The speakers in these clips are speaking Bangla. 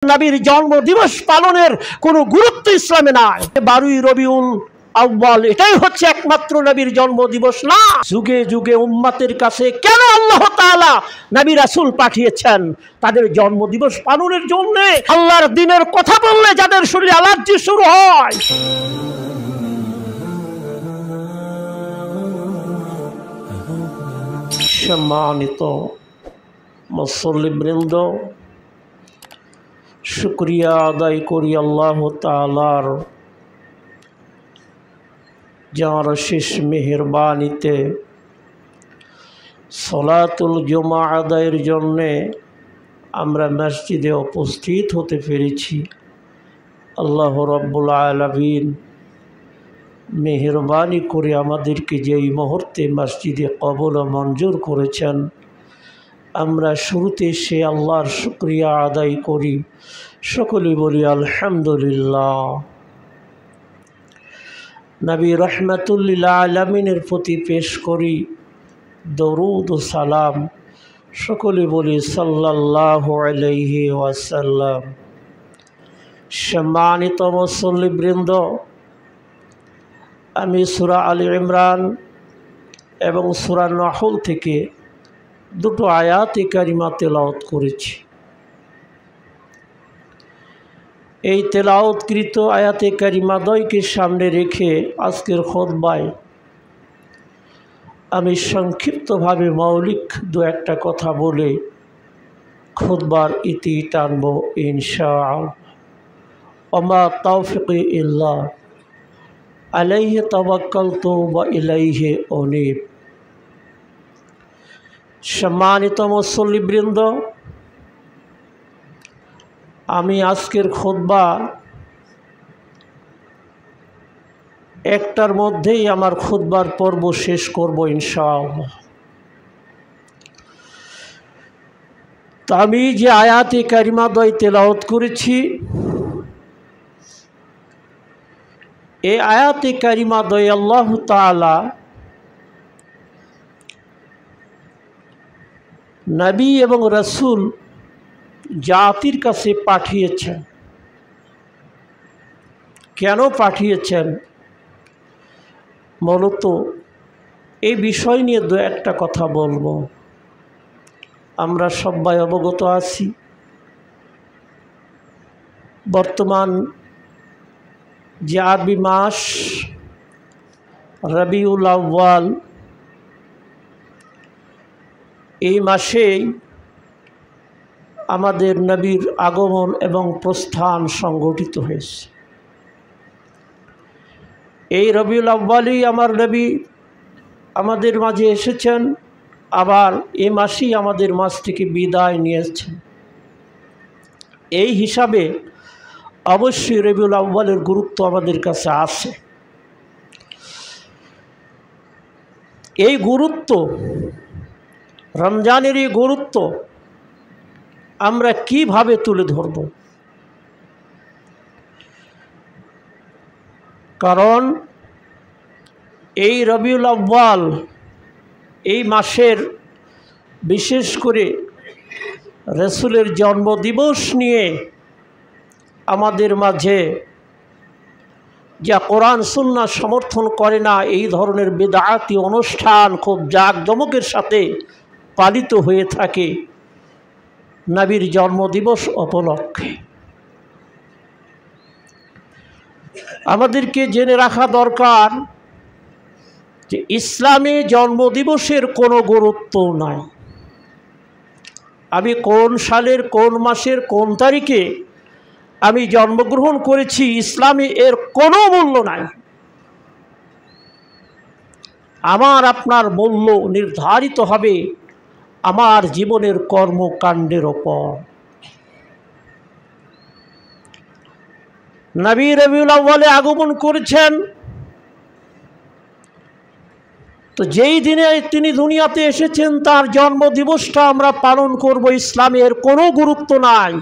নবীর জন্মদিবস পালনের কোনো গুরুত্ব ইসলামে নাই। 12ই রবিউল আউয়াল এটাই হচ্ছে একমাত্র নবীর জন্মদিবস না। যুগে যুগে উম্মতের কাছে কেন আল্লাহ তাআলা নবী রাসূল পাঠিয়েছেন? তাদের জন্মদিবস পালনের জন্য। আল্লাহর দ্বীনের কথা বললে যাদের শরীরে অ্যালার্জি শুরু হয়, সম্মানিত মুসল্লিবৃন্দ, শুকরিয়া আদায় করি আল্লাহ তাআলার, যার শেষ মেহেরবানিতে সলাতুল জুমা আদায়ের জন্যে আমরা মসজিদে উপস্থিত হতে পেরেছি। আল্লাহ রাব্বুল আলামিন মেহেরবানি করে আমাদেরকে যেই মুহূর্তে মসজিদে কবুল ও মঞ্জুর করেছেন, আমরা শুরুতে সে আল্লাহর শুকরিয়া আদায় করি। সকলে বলি আলহামদুলিল্লাহ। নবী রহমাতুল লিল আলামিনের প্রতি পেশ করি দরুদ ও সালাম। সকলে বলি সাল্লাল্লাহু আলাইহি ওয়াসাল্লাম। সম্মানিত মুসল্লিবৃন্দ, আমি সূরা আলে ইমরান এবং সূরা নাহল থেকে দুটো আয়াতে কারিমা তেলাওয়াত করেছি। এই তেলাওয়াতকৃত আয়াতে কারিমা দ্বয়কে সামনে রেখে আজকের খুতবায় আমি সংক্ষিপ্তভাবে মৌলিক দু একটা কথা বলে খুতবার ইতি টানব ইনশাআল্লাহ। ওমা তাওফিকি ইল্লা আলাইহি তাওয়াক্কালতু ওয়া ইলাইহি উনীব। সম্মানিত মুসল্লিবৃন্দ, আমি আজকের খুতবা একটার মধ্যেই আমার খুতবার পর্ব শেষ করব ইনশাআল্লাহ। তো আমি যে আয়াতে কারিমা দ্বয় তেলাওয়াত করেছি, এই আয়াতে কারিমা দ্বয় আল্লাহ তাআলা নবী এবং রাসূল জাতির কাছে পাঠিয়েছেন। কেন পাঠিয়েছেন? মূলত এই বিষয় নিয়ে দু একটা কথা বলবো। আমরা সবাই অবগত আছি, বর্তমান যে আরবি মাস রবিউল আউয়াল, এই মাসেই আমাদের নবীর আগমন এবং প্রস্থান সংগঠিত হয়েছে। এই রবিউল আউয়ালেই আমার নবী আমাদের মাঝে এসেছেন, আবার এই মাসেই আমাদের মাঝ থেকে বিদায় নিয়েছেন। এই হিসাবে অবশ্যই রবিউল আউয়ালের গুরুত্ব আমাদের কাছে আছে। এই গুরুত্ব, রমজানের এই গুরুত্ব আমরা কিভাবে তুলে ধরব? কারণ এই রবিউল আউয়াল, এই মাসের বিশেষ করে রাসূলের জন্মদিবস নিয়ে আমাদের মাঝে যা কোরআন সুন্নাহ সমর্থন করে না, এই ধরনের বিদআতি অনুষ্ঠান খুব জাঁকজমকের সাথে পালিত হয়ে থাকে নবীর জন্মদিবস উপলক্ষে। আমাদেরকে জেনে রাখা দরকার যে ইসলামে জন্মদিবসের কোনো গুরুত্ব নাই। আমি কোন সালের কোন মাসের কোন তারিখে আমি জন্মগ্রহণ করেছি, ইসলামে এর কোনো মূল্য নাই। আমার আপনার মূল্য নির্ধারিত হবে আমার জীবনের কর্মকাণ্ডের ওপর। নবী রবিউল আউয়ালে আগমন করেছেন, তো যেই দিনে তিনি দুনিয়াতে এসেছেন তার জন্মদিবসটা আমরা পালন করব। ইসলামের কোনো গুরুত্ব নাই।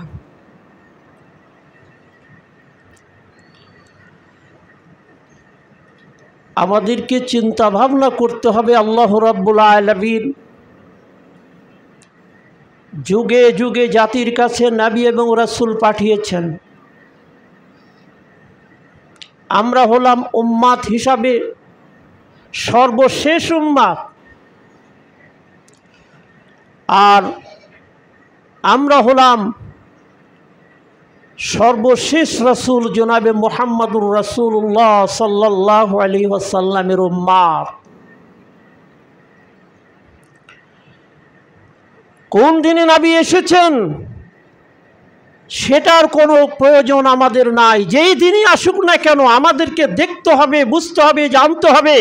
আমাদেরকে চিন্তা ভাবনা করতে হবে আল্লাহ রাব্বুল আলামিন যুগে যুগে জাতির কাছে নবী এবং রাসূল পাঠিয়েছেন। আমরা হলাম উম্মাত হিসাবে সর্বশেষ উম্মাত, আর আমরা হলাম সর্বশেষ রাসূল জনাবে মুহাম্মদুর রাসূলুল্লাহ সাল্লাল্লাহু আলাইহি ওয়াসাল্লামের উম্মাত। কোন দিনে নবী এসেছেন সেটার কোনো প্রয়োজন আমাদের নাই। যেই দিনই আসুক না কেন আমাদেরকে দেখতে হবে, বুঝতে হবে, জানতে হবে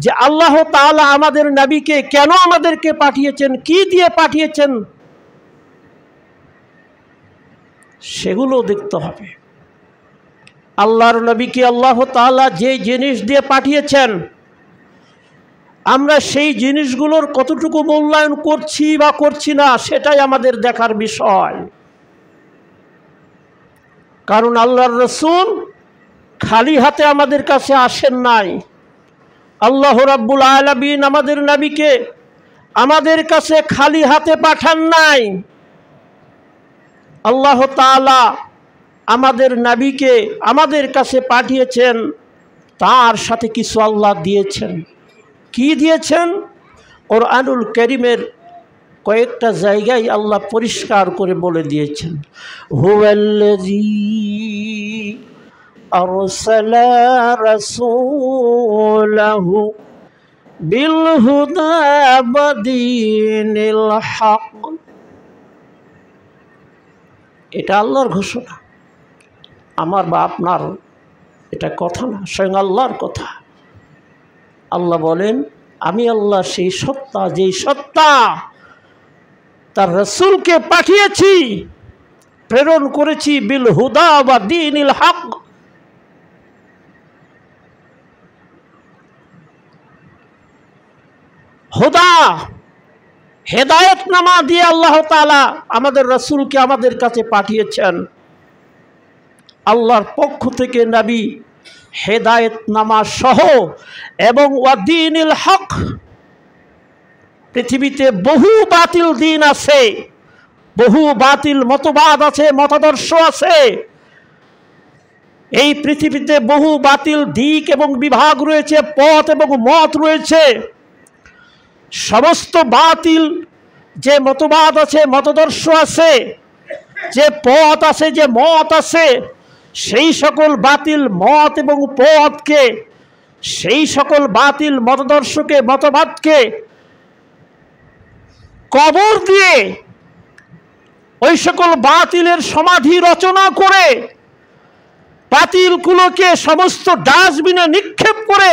যে আল্লাহ তাআলা আমাদের নবীকে কেন আমাদেরকে পাঠিয়েছেন, কি দিয়ে পাঠিয়েছেন, সেগুলো দেখতে হবে। আল্লাহর নবীকে আল্লাহ তাআলা যে জিনিস দিয়ে পাঠিয়েছেন আমরা সেই জিনিসগুলোর কতটুকু মূল্যায়ন করছি বা করছি না সেটাই আমাদের দেখার বিষয়। কারণ আল্লাহর রাসূল খালি হাতে আমাদের কাছে আসেন নাই। আল্লাহ রাব্বুল আলামিন আমাদের নবীকে আমাদের কাছে খালি হাতে পাঠান নাই। আল্লাহ তাআলা আমাদের নবীকে আমাদের কাছে পাঠিয়েছেন, তার সাথে কিছু আল্লাহ দিয়েছেন। কি দিয়েছেন? কোরআনুল কারীমের কয়েকটা জায়গায় আল্লাহ পরিষ্কার করে বলে দিয়েছেন, হুয়াল্লাযী আরসালা রাসূলাহু বিল হুদা ওয়া দীনিল হক। এটা আল্লাহর ঘোষণা, আমার বা আপনার এটা কথা না, স্বয়ং আল্লাহর কথা। আল্লাহ বলেন, আমি আল্লাহ সেই সত্তা যেই সত্তা তার রাসূলকে পাঠিয়েছি, প্রেরণ করেছি বিল হুদা ওয়া দীনিল হক। হুদা হেদায়েতনামা দিয়ে আল্লাহ তাআলা আমাদের রাসূলকে আমাদের কাছে পাঠিয়েছেন। আল্লাহর পক্ষ থেকে নবী হেদায়েতনামা সহ এবং ওয়া দীনিল হক। পৃথিবীতে বহু বাতিল দিন আছে, বহু বাতিল মতবাদ আছে, মতাদর্শ আছে। এই পৃথিবীতে বহু বাতিল দিক এবং বিভাগ রয়েছে, পথ এবং মত রয়েছে। সমস্ত বাতিল যে মতবাদ আছে, মতাদর্শ আছে, যে পথ আছে, যে মত আছে, সেই সকল বাতিল মত এবং পথকে, সেই সকল বাতিল মতাদর্শকে, মতবাদকে কবর দিয়ে ওই সকল বাতিলের সমাধি রচনা করে বাতিলগুলোকে সমস্ত ডাস্টবিনে নিক্ষেপ করে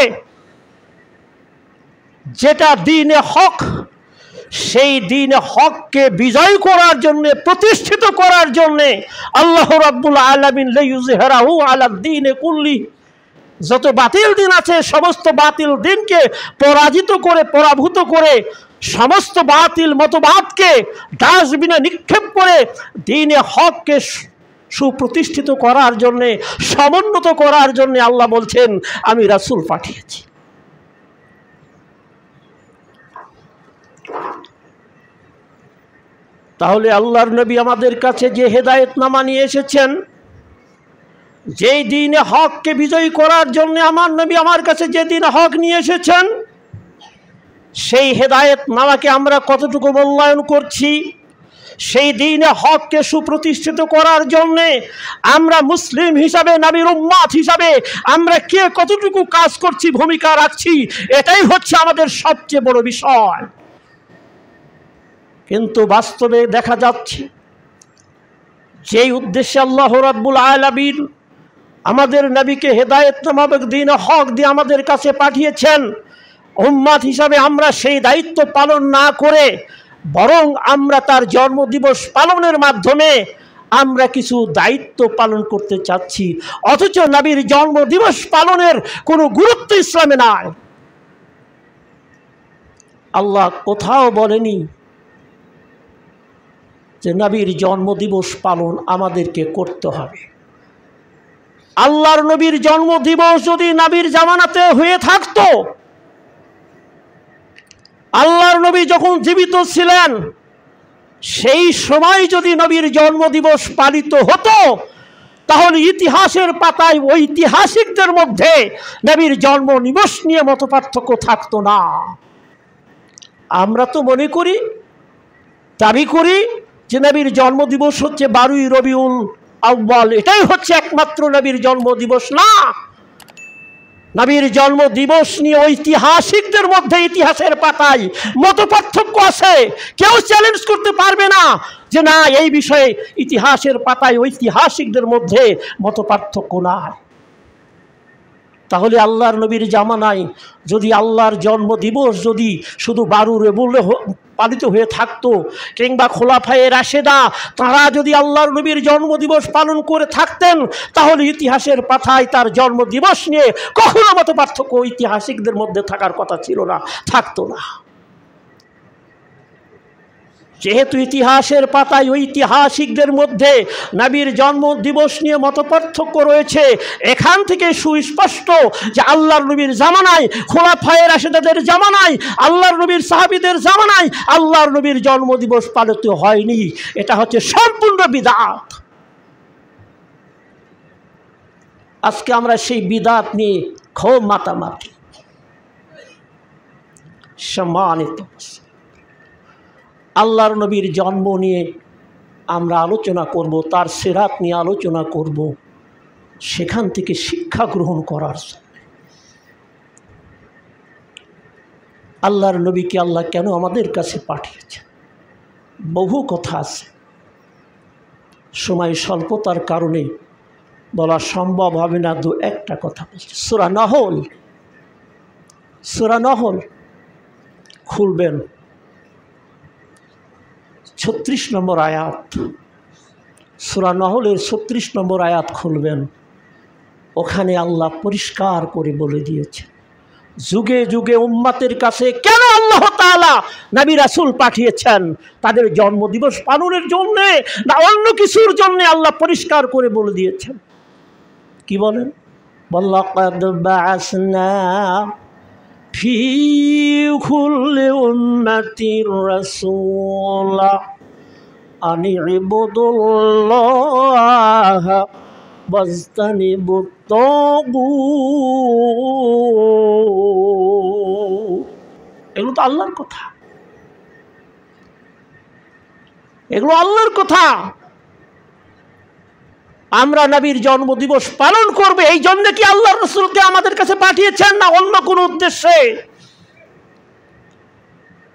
যেটা দ্বীনে হক, সেই দ্বীনে হককে বিজয় করার জন্য, প্রতিষ্ঠিত করার জন্য আল্লাহ রাব্বুল আলামিন লিইয়ুযহিরাহু আলাদ দ্বীনি কুল্লি, যত বাতিল দিন আছে সমস্ত বাতিল দিনকে পরাজিত করে, পরাভূত করে, সমস্ত বাতিল মতবাদকে ডাস্টবিনে নিক্ষেপ করে দ্বীনে হককে সুপ্রতিষ্ঠিত করার জন্যে, সমুন্নত করার জন্যে আল্লাহ বলছেন আমি রাসূল পাঠিয়েছি। তাহলে আল্লাহর নবী আমাদের কাছে যে হেদায়েতনামা নিয়ে এসেছেন, যেই দ্বীনে হককে বিজয়ী করার জন্য আমার নবী আমার কাছে যে দ্বীনে হক নিয়ে এসেছেন, সেই হেদায়েতনামাকে আমরা কতটুকু মূল্যায়ন করছি? সেই দ্বীনে হককে সুপ্রতিষ্ঠিত করার জন্যে আমরা মুসলিম হিসাবে, নবীর উম্মাত হিসাবে আমরা কে কতটুকু কাজ করছি, ভূমিকা রাখছি, এটাই হচ্ছে আমাদের সবচেয়ে বড় বিষয়। কিন্তু বাস্তবে দেখা যাচ্ছে যেই উদ্দেশ্যে আল্লাহ রাব্বুল আলামিন আমাদের নবীকে হেদায়েতনামা এবং দ্বীনে হক দিয়ে আমাদের কাছে পাঠিয়েছেন, উম্মাত হিসাবে আমরা সেই দায়িত্ব পালন না করে বরং আমরা তার জন্মদিবস পালনের মাধ্যমে আমরা কিছু দায়িত্ব পালন করতে চাচ্ছি, অথচ নবীর জন্মদিবস পালনের কোনো গুরুত্ব ইসলামে নাই। আল্লাহ কোথাও বলেনি যে নবীর জন্মদিবস পালন আমাদেরকে করতে হবে। আল্লাহর নবীর জন্মদিবস যদি নবীর জামানাতে হয়ে থাকতো, আল্লাহর নবী যখন জীবিত ছিলেন সেই সময় যদি নবীর জন্মদিবস পালিত হতো তাহলে ইতিহাসের পাতায় ঐতিহাসিকদের মধ্যে নবীর জন্মদিবস নিয়ে মতপার্থক্য থাকতো না। আমরা তো মনে করি, দাবি করি যে নবীর জন্মদিবস হচ্ছে 12ই রবিউল আউয়াল, এটাই হচ্ছে একমাত্র নবীর জন্মদিবস। না, নবীর জন্মদিবস নিয়ে ঐতিহাসিকদের মধ্যে ইতিহাসের পাতায় মতপার্থক্য আছে। কেউ চ্যালেঞ্জ করতে পারবে না যে না, এই বিষয়ে ইতিহাসের পাতায় ঐতিহাসিকদের মধ্যে মতপার্থক্য নাই। তাহলে আল্লাহর নবীর জামানায় যদি আল্লাহর জন্মদিবস যদি শুধু 12 রবিউল পালিত হয়ে থাকতো, কিংবা খোলাফায়ে রাশেদা তারা যদি আল্লাহর নবীর জন্মদিবস পালন করে থাকতেন, তাহলে ইতিহাসের পাতায় তার জন্মদিবস নিয়ে কখনো মতপার্থক্য ঐতিহাসিকদের মধ্যে থাকার কথা ছিল না, থাকতো না। যেহেতু ইতিহাসের পাতায় ঐতিহাসিকদের মধ্যে নবীর জন্মদিবস নিয়ে মতপার্থক্য রয়েছে, এখান থেকে সুস্পষ্ট যে আল্লাহর নবীর জামানায়, খোলাফায়ে রাশেদাদের জামানায়, আল্লাহর নবীর সাহাবীদের জামানায় আল্লাহর নবীর জন্মদিবস পালিত হয়নি। এটা হচ্ছে সম্পূর্ণ বিদআত। আজকে আমরা সেই বিদআত নিয়ে খুব মাতামাতি। সম্মানিত, আল্লাহর নবীর জন্ম নিয়ে আমরা আলোচনা করব, তার সিরাত নিয়ে আলোচনা করব, সেখান থেকে শিক্ষা গ্রহণ করার জন্য। আল্লাহর নবীকে আল্লাহ কেন আমাদের কাছে পাঠিয়েছেন, বহু কথা আছে, সময় স্বল্পতার কারণে বলা সম্ভব হবে না। একটা কথা বলছি, সূরা নহল খুলবেন, 36 নম্বর আয়াত। সূরা নহলের 36 নম্বর আয়াত খুলবেন। ওখানে আল্লাহ পরিষ্কার করে বলে দিয়েছে, যুগে যুগে উম্মতের কাছে কেন আল্লাহ তাআলা নবী রাসূল পাঠিয়েছেন, তাদের জন্মদিবস পালনের জন্য না অন্য কিছুর জন্য, আল্লাহ পরিষ্কার করে বলে দিয়েছেন। কি বলেন? ওয়ালাকাদ বাআসনা ফি কুল্লি উম্মাতির রাসূলা আন ইবুদুল্লাহ ওয়াজতানিবুত তাগুত। এগুলো তো আল্লাহর কথা, এগুলো আল্লাহর কথা। আমরা নবীর জন্মদিবস পালন করবে এই জন্য কি আল্লাহর রাসূলকে আমাদের কাছে পাঠিয়েছেন, না অন্য কোনো উদ্দেশ্যে?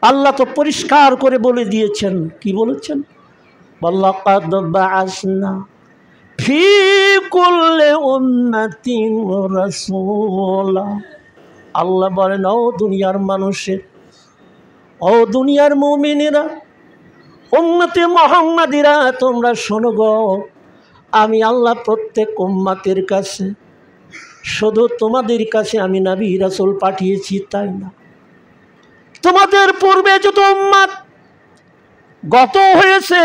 আল্লাহ তো পরিষ্কার করে বলে দিয়েছেন। কি বলেছেন? ওয়ালাকাদ বাআসনা ফি কুল্লি উম্মাতিন রাসূলা। আল্লাহ বলেন, ও দুনিয়ার মানুষের, ও দুনিয়ার মুমিনেরা, উম্মতে মুহাম্মাদিরা, তোমরা শোনো গো, আমি আল্লাহ প্রত্যেক উম্মতের কাছে, শুধু তোমাদের কাছে আমি নবী রাসূল পাঠিয়েছি তাই না, তোমাদের পূর্বে যত উম্মত গত হয়েছে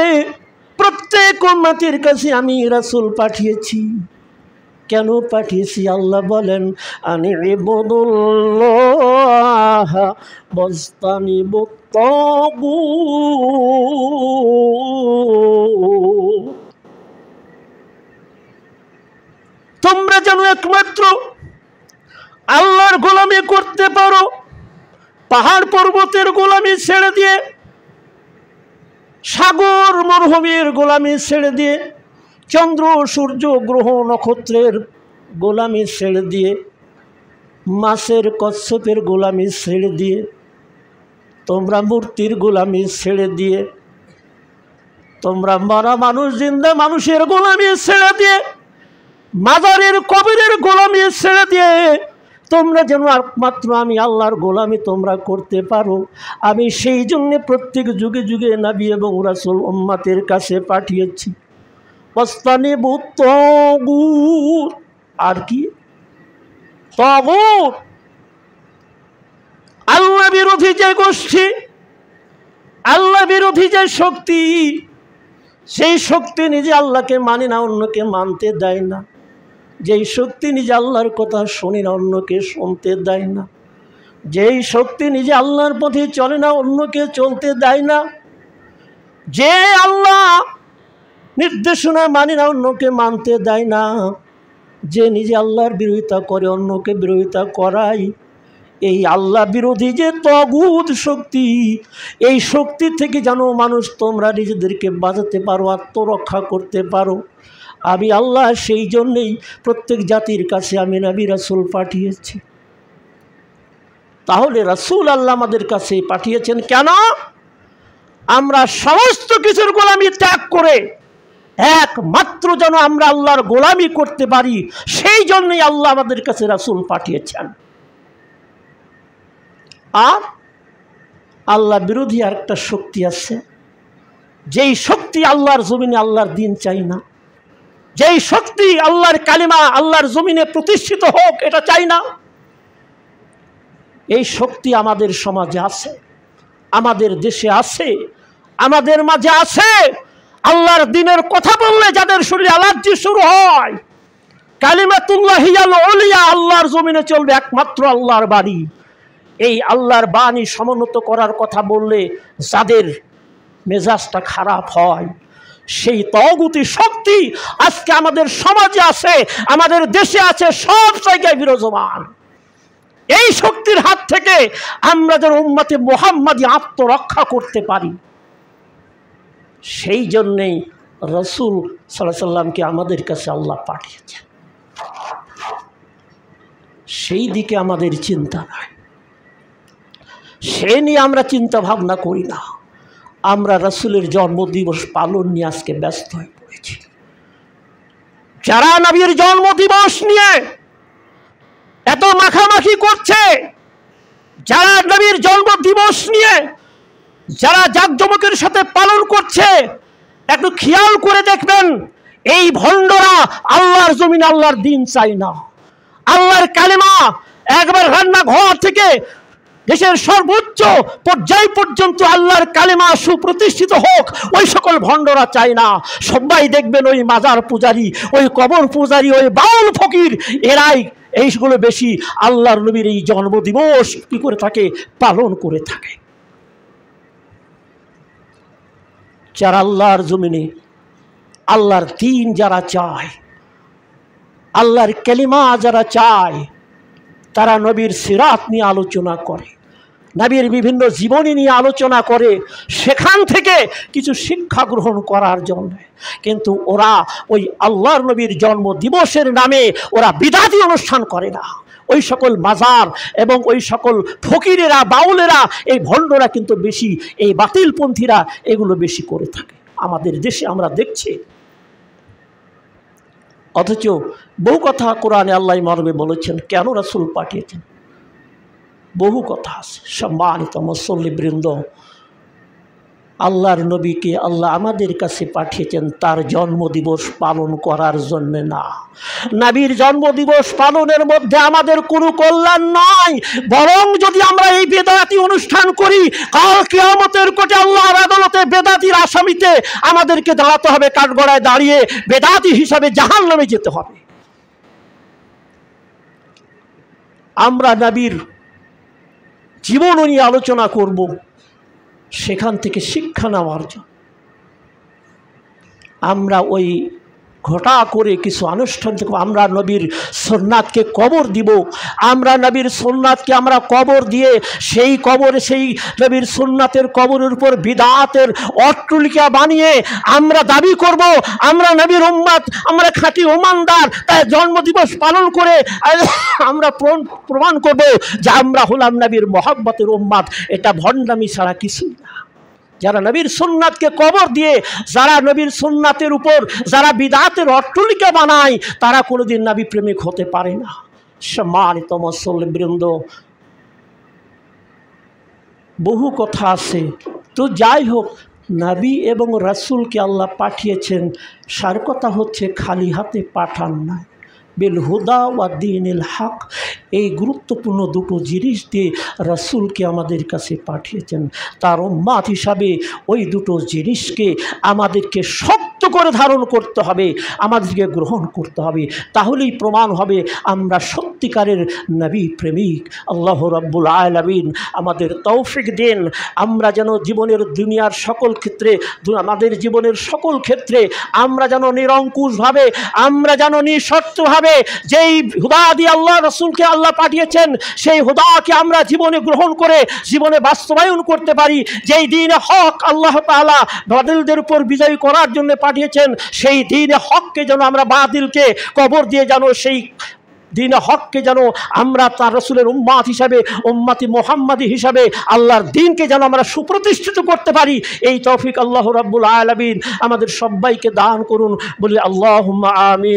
প্রত্যেক উম্মতের কাছে আমি রাসূল পাঠিয়েছি। কেন পাঠিয়েছি? আল্লাহ বলেন, আন ইবুদুল্লাহ ওয়াজতানিবুত তাগুত। তোমরা যেন একমাত্র আল্লাহর গোলামি করতে পারো, পাহাড় পর্বতের গোলামি ছেড়ে দিয়ে, সাগর মরুভূমির গোলামি ছেড়ে দিয়ে, চন্দ্র সূর্য গ্রহ নক্ষত্রের গোলামি ছেড়ে দিয়ে, মাছের কচ্ছপের গোলামি ছেড়ে দিয়ে, তোমরা মূর্তির গোলামি ছেড়ে দিয়ে, তোমরা মরা মানুষ জিন্দা মানুষের গোলামি ছেড়ে দিয়ে, মাজারের কবরের গোলামি ছেড়ে দিয়ে তোমরা যেন একমাত্র আমি আল্লাহর গোলামি তোমরা করতে পারো, আমি সেই জন্য প্রত্যেক যুগে যুগে নবী এবং রাসূল উম্মতের কাছে পাঠিয়েছি। ওয়াজতানিবুত তাগুত। আর কি? তাগুত আল্লাহ বিরোধী যে গোষ্ঠী, আল্লাহ বিরোধী যে শক্তি, সেই শক্তি নিজে আল্লাহকে মানে না, অন্যকে মানতে দেয় না। যেই শক্তি নিজে আল্লাহর কথা শোনে না, অন্যকে শুনতে দেয় না। যেই শক্তি নিজে আল্লাহর পথে চলে না, অন্যকে চলতে দেয় না। যে আল্লাহ নির্দেশনা মানি না, অন্যকে মানতে দেয় না, যে নিজে আল্লাহর বিরোধিতা করে অন্যকে বিরোধিতা করায়, এই আল্লাহ বিরোধী যে তগুদ শক্তি, এই শক্তি থেকে যেন মানুষ তোমরা নিজেদেরকে বাঁচাতে পারো, আত্মরক্ষা করতে পারো। আমি আল্লাহ সেই জন্যেই প্রত্যেক জাতির কাছে আমি নবী রাসূল পাঠিয়েছি। তাহলে রাসূল আল্লাহ আমাদের কাছে পাঠিয়েছেন কেন? আমরা সমস্ত কিছুর গোলামি ত্যাগ করে একমাত্র যেন আমরা আল্লাহর গোলামি করতে পারি, সেই জন্যই আল্লাহ আমাদের কাছে রাসূল পাঠিয়েছেন। আর আল্লাহ বিরোধী আরেকটা শক্তি আছে, যেই শক্তি আল্লাহর জমিনে আল্লাহর দিন চাই না, যেই শক্তি আল্লাহর কালিমা আল্লাহর জমিনে প্রতিষ্ঠিত হোক এটা চাই না, এই শক্তি আমাদের সমাজে আছে, আমাদের দেশে আছে, আমাদের মাঝে আছে। আল্লাহর দিনের কথা বললে যাদের শরীরে অ্যালার্জি শুরু হয়, কালিমাতুল্লাহিয়াল উলিয়া, আল্লাহর জমিনে চলবে একমাত্র আল্লাহর বাণী, এই আল্লাহর বাণী সমুন্নত করার কথা বললে যাদের মেজাজটা খারাপ হয়, সেই তগুতি শক্তি আজকে আমাদের সমাজে আছে, আমাদের দেশে আছে, সব জায়গায় বিরাজমান। এই শক্তির হাত থেকে আমরা যেন উম্মতে মুহাম্মাদি আত্মরক্ষা করতে পারি, সেই জন্যেই রাসূল সাল্লাল্লাহু আলাইহি সাল্লামকে আমাদের কাছে আল্লাহ পাঠিয়েছেন। সেই দিকে আমাদের চিন্তা নাই, সে নিয়ে আমরা চিন্তা ভাবনা করি না। আমরা রাসূলের জন্মদিবস পালন নিয়ে আজকে ব্যস্ত হয়ে পড়েছি। যারা নবীর জন্মদিবস নিয়ে এত মাখামাখি করছে, যারা নবীর জন্মদিবস নিয়ে যারা জাঁকজমকের সাথে পালন করছে, একটু খেয়াল করে দেখবেন এই ভণ্ডরা আল্লাহর জমিনে আল্লাহর দিন চাই না, আল্লাহর কালিমা একবার রান্নাঘর থেকে দেশের সর্বোচ্চ পর্যায় পর্যন্ত আল্লাহর কালিমা সুপ্রতিষ্ঠিত হোক, ওই সকল ভণ্ডরা চায় না। সবাই দেখবেন ওই মাজার পূজারী, ওই কবর পূজারী, ওই বাউল ফকির, এরাই এইগুলো বেশি আল্লাহর নবীর এই জন্মদিবস কি করে থাকে, পালন করে থাকে। যারা আল্লাহর জমিনে আল্লাহর দিন যারা চায়, আল্লাহর কালিমা যারা চায়, তারা নবীর সিরাত নিয়ে আলোচনা করে, নবীর বিভিন্ন জীবনী নিয়ে আলোচনা করে, সেখান থেকে কিছু শিক্ষা গ্রহণ করার জন্য। কিন্তু ওরা ওই আল্লাহর নবীর জন্ম দিবসের নামে ওরা বিদাতি অনুষ্ঠান করে না। ওই সকল মাজার এবং ওই সকল ফকিরেরা, বাউলেরা, এই ভণ্ডরা কিন্তু বেশি, এই বাতিলপন্থীরা এগুলো বেশি করে থাকে আমাদের দেশে, আমরা দেখছি। অথচ বহু কথা কোরআনে আল্লাহ মর্মে বলেছেন, কেন রাসূল পাঠিয়েছেন, বহু কথা আছে। সম্মানিত মুসল্লিবৃন্দ, আল্লাহর নবীকে আল্লাহ আমাদের কাছে পাঠিয়েছেন তার জন্মদিবস পালন করার জন্য না। নবীর জন্মদিবস পালনের মধ্যে আমাদের কোনো কল্যাণ নাই, বরং যদি আমরা এই বেদাতি অনুষ্ঠান করি, কাল কিয়ামতের কোটে আল্লাহর আদালতে বেদাতির আসামিতে আমাদেরকে দাঁড়াতে হবে, কাঠগড়ায় দাঁড়িয়ে বেদাতি হিসাবে জাহান্নামে যেতে হবে। আমরা নবীর জীবন নিয়ে আলোচনা করব, সেখান থেকে শিক্ষা নেওয়ার জন্য। আমরা ওই ঘটা করে কিছু আনুষ্ঠান থেকে আমরা নবীর সুন্নাতকে কবর দিব, আমরা নবীর সুন্নাতকে আমরা কবর দিয়ে সেই কবর, সেই নবীর সুন্নাতের কবরের উপর বিদআতের অট্টালিকা বানিয়ে আমরা দাবি করব আমরা নবীর উম্মত, আমরা খাঁটি ঈমানদার। তাই জন্মদিবস পালন করে আমরা প্রমাণ করব যে আমরা হলাম নবীর মহব্বতের উম্মত। এটা ভণ্ডামি ছাড়া কিছুই না। যারা নবীর সুন্নাতকে কবর দিয়ে, যারা নবীর সুন্নাতের উপর যারা বিদআতের অট্টালিকা বানায়, তারা কোনোদিন নবী প্রেমিক হতে পারে না। সম্মানিত মুসল্লিবৃন্দ, বহু কথা আছে, তো যাই হোক, নবী এবং রাসূলকে আল্লাহ পাঠিয়েছেন, সার কথা হচ্ছে খালি হাতে পাঠান নাই, বিল হুদা ওয়া দীনিল হক, এই গুরুত্বপূর্ণ দুটো জিনিস দিয়ে রাসূলকে আমাদের কাছে পাঠিয়েছেন। তার উম্মত হিসাবে ওই দুটো জিনিসকে আমাদেরকে শক্ত শক্ত করে ধারণ করতে হবে, আমাদেরকে গ্রহণ করতে হবে। তাহলেই প্রমাণ হবে আমরা সত্যিকারের নবী প্রেমিক। আল্লাহ রাব্বুল আলামিন আমাদের তৌফিক দেন, আমরা যেন জীবনের দুনিয়ার সকল ক্ষেত্রে, আমাদের জীবনের সকল ক্ষেত্রে আমরা যেন নিরঙ্কুশভাবে, আমরা যেন নিঃশর্তভাবে যেই হুদা দিয়ে আল্লাহ রসুলকে আল্লাহ পাঠিয়েছেন সেই হুদাকে আমরা জীবনে গ্রহণ করে জীবনে বাস্তবায়ন করতে পারি। যেই দ্বীনে হক আল্লাহ তাআলা বাতিলদের উপর বিজয় করার জন্য পাঠিয়েছেন, সেই দ্বীনে হককে যেন আমরা বাতিলকে কবর দিয়ে যেন সেই দ্বীনে হককে যেন আমরা তার রসুলের উম্মাত হিসাবে, উম্মাতি মুহাম্মাদি হিসাবে আল্লাহর দ্বীনকে যেন আমরা সুপ্রতিষ্ঠিত করতে পারি। এই তৌফিক আল্লাহ রাব্বুল আলামিন আমাদের সবাইকে দান করুন, বলি আল্লাহুম্মা আমিন।